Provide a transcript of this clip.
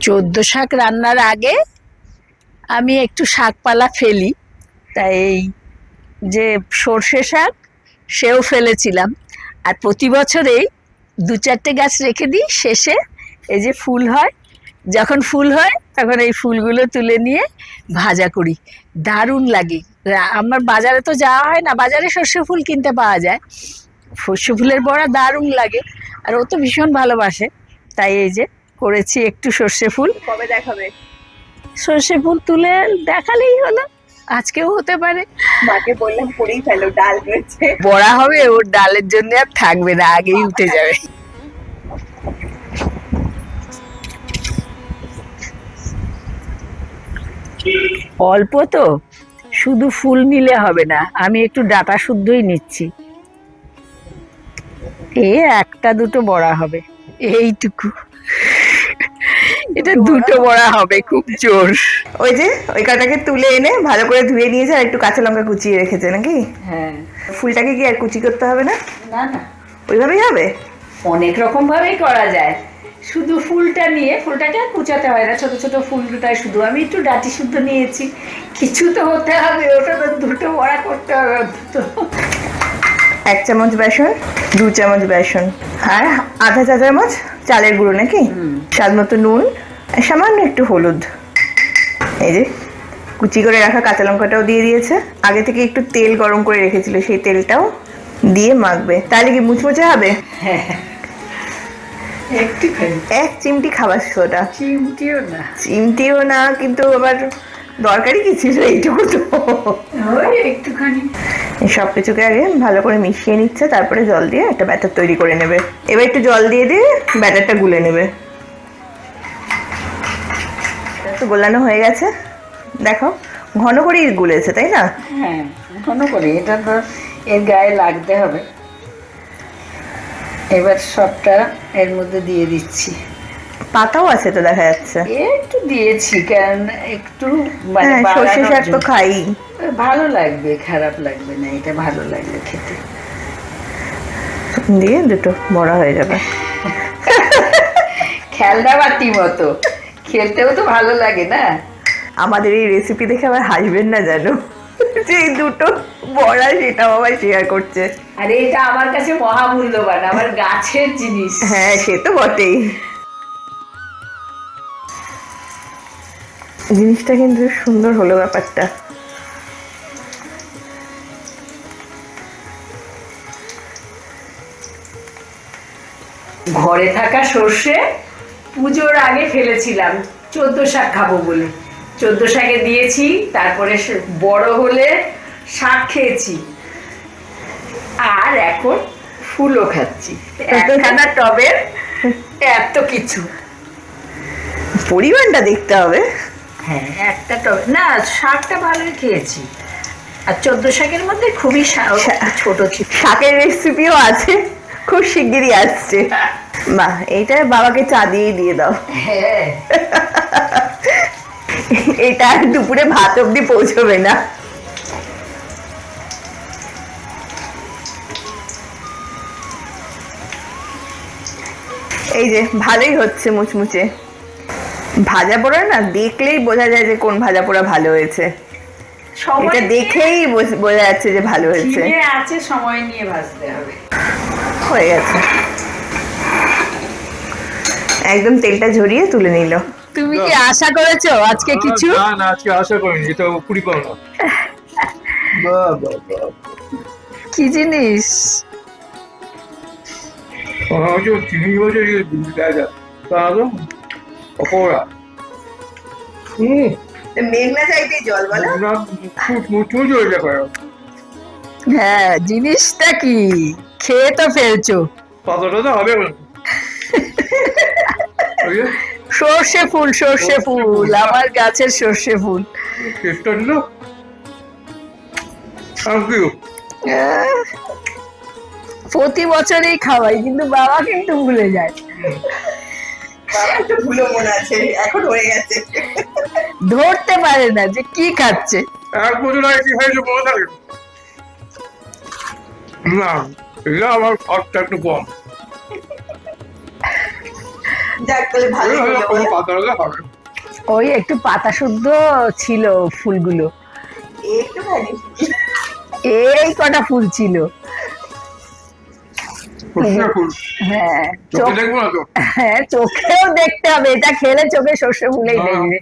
চোদ্দ শাক রান্নার আগে আমি একটু শাকপালা ফেলি, তাই এই যে সর্ষে শাক সেও ফেলেছিলাম। আর প্রতি বছরেই দু চারটে গাছ রেখে দিই, শেষে এই যে ফুল হয়, যখন ফুল হয় তখন এই ফুলগুলো তুলে নিয়ে ভাজা করি, দারুণ লাগে। আমার বাজারে তো যাওয়া হয় না, বাজারে সর্ষে ফুল কিনতে পাওয়া যায়, সর্ষে ফুলের বড়া দারুণ লাগে, আর ও তো ভীষণ ভালোবাসে। তাই এই যে করেছি একটু সর্ষে ফুল। কবে দেখাবে? সর্ষে ফুল তুলে দেখালেই হলো, আজকেও হতে পারে। মাকে বললাম করেই ফেলো, ডাল রয়েছে। বড়া হবে, ওর ডালের জন্য আর থাকবে না, আগেই উঠে যাবে। অল্প তো, শুধু ফুল নিলে হবে না, আমি একটু ডাটা শুদ্ধই নিচ্ছি। একটা দুটো বড়া হবে, এইটুকু। এটা দুটো বড়া হবে, খুব জোর। ওই যে ওই কাটাকে তুলে এনে ভালো করে ধুয়ে নিয়েছে, আর একটু কাঁচা লঙ্কা কুচিয়ে রেখেছে নাকি? হ্যাঁ। ফুলটাকে কি আর কুচি করতে হবে না? না না, ওইভাবেই হবে? অনেক রকম ভাবেই করা যায়, শুধু ফুলটা নিয়ে ফুলটাকে আর কুচাতে হয় না, ছোট ছোট ফুলটাই শুধু। আমি একটু ডাঁটি শুদ্ধ নিয়েছি, কিছু তো হতে হবে, ওটা তো দুটো বড়া করতে হবে অন্তত। 1 চামচ বেসন, 2 চামচ বেসন, আর আধা চা চামচ চালের গুঁড়ো নাকি? স্বাদ মতো নুন, সামান্য একটু হলুদ। এই যে কুচি করে রাখা কাঁচা লঙ্কাটাও দিয়ে দিয়েছে, আগে থেকে একটু তেল গরম করে রেখেছিল, সেই তেলটাও দিয়ে মাখবে। তাহলে কি মুচমুচে হবে? হ্যাঁ, একটুখানি, 1 চিমটি খাবার সোডা। চিমটিও না, কিন্তু আবার দরকারি কি ছিল এইটুকু তো। ওই একটুখানি। সব কিছুকে আগে ভালো করে মিশিয়ে নিচ্ছে, তারপরে জল দিয়ে একটা ব্যাটার তৈরি করে নেবে। এবার একটু জল দিয়ে ব্যাটারটা গুলে নেবে। তো গোলানো হয়ে গেছে, দেখো ঘন করেই গুলেছে, তাই না? হ্যাঁ, ঘন করে, এটা তো এর গায়ে লাগতে হবে। এবার সবটা এর মধ্যে দিয়ে দিচ্ছি। পাতাও আছে তো দেখা যাচ্ছে। একটু দিয়েছি, কারণ একটু মানে সর্ষে শাক তো খাই, ভালো লাগবে, খারাপ লাগবে না, এটা ভালো লাগবে খেতে। দিয়ে দুটো বড়া হয়ে যাবে। খেলনা বাটি মতো, খেলতেও তো ভালো লাগে না? আমাদের এই রেসিপি দেখে আবার হাসবেন না জানো, যে দুটো বড়া সেটাও আবার শেয়ার করছে। আরে এটা আমার কাছে মহামূল্যবান, আমার গাছের জিনিস। হ্যাঁ, সে তো বটেই। জিনিসটা কিন্তু সুন্দর হলো ব্যাপারটা। ঘরে থাকা সর্ষে পুজোর আগে ফেলেছিলাম, 14 শাক খাবো বলে। 14 শাকে দিয়েছি, তারপরে বড় হলে শাক খেয়েছি, আর এখন ফুলও খাচ্ছি। একখানা টবের এত কিছু, পরিমাণটা দেখতে হবে। হ্যাঁ, একটা টবে না, শাকটা ভালোই খেয়েছি। আর 14 শাকের মধ্যে খুবই ছোট ছিল। শাকের রেসিপিও আছে, খুব শিগগিরই আসছে। বাহ, এইটা বাবাকে চা দিয়ে দাও। হ্যাঁ, এটা দুপুরে ভাত অব্দি পৌঁছবে না। এই যে ভালোই হচ্ছে মুচমুচে। ভাজা পোড়া না দেখলেই বোঝা যায় যে কোন ভাজা পোড়া ভালো হয়েছে, এটা দেখেই বোঝা যাচ্ছে যে ভালো হয়েছে। আছে, সময় নিয়ে ভাজতে হবে। হয়ে গেছে, একদম তেলটা ঝরিয়ে তুলে নিল। তুমি কি আশা করেছো আজকে কিছু? না, আজকে আশা করিনি, এটা পুরি পাওনা। কি জিনিস? চিনি বলছে পকোড়া। মেঘনা চাইতে জল বলো। হ্যাঁ, জিনিসটা কি খেয়ে তো ফেলছো। পাতাটা তো হবে না। সর্ষে ফুল, আমার গাছের সর্ষে ফুল। চেষ্টা নিল, প্রতি বছরই খাওয়াই, কিন্তু বাবা কিন্তু ভুলে যায়। ভুলো মনে আছে, এখন হয়ে গেছে, ধরতে পারে না যে কি খাচ্ছে। 1 বছর আগে কি হয়েছে মনে থাকে না, এটা আমার শখটা একটু কম। যাক তাহলে ভালোই হলো কোনো বলো। পাতা হলে হবে। ওই একটু পাতা শুদ্ধ ছিল ফুলগুলো, একটুখানি এই কটা ফুল ছিল। সর্ষে ফুল হ্যাঁ চোখে দেখবো না তো। হ্যাঁ চোখেও দেখতে হবে, এটা খেলে চোখে সর্ষে ফুলেই হ্যাঁ। দেখবে।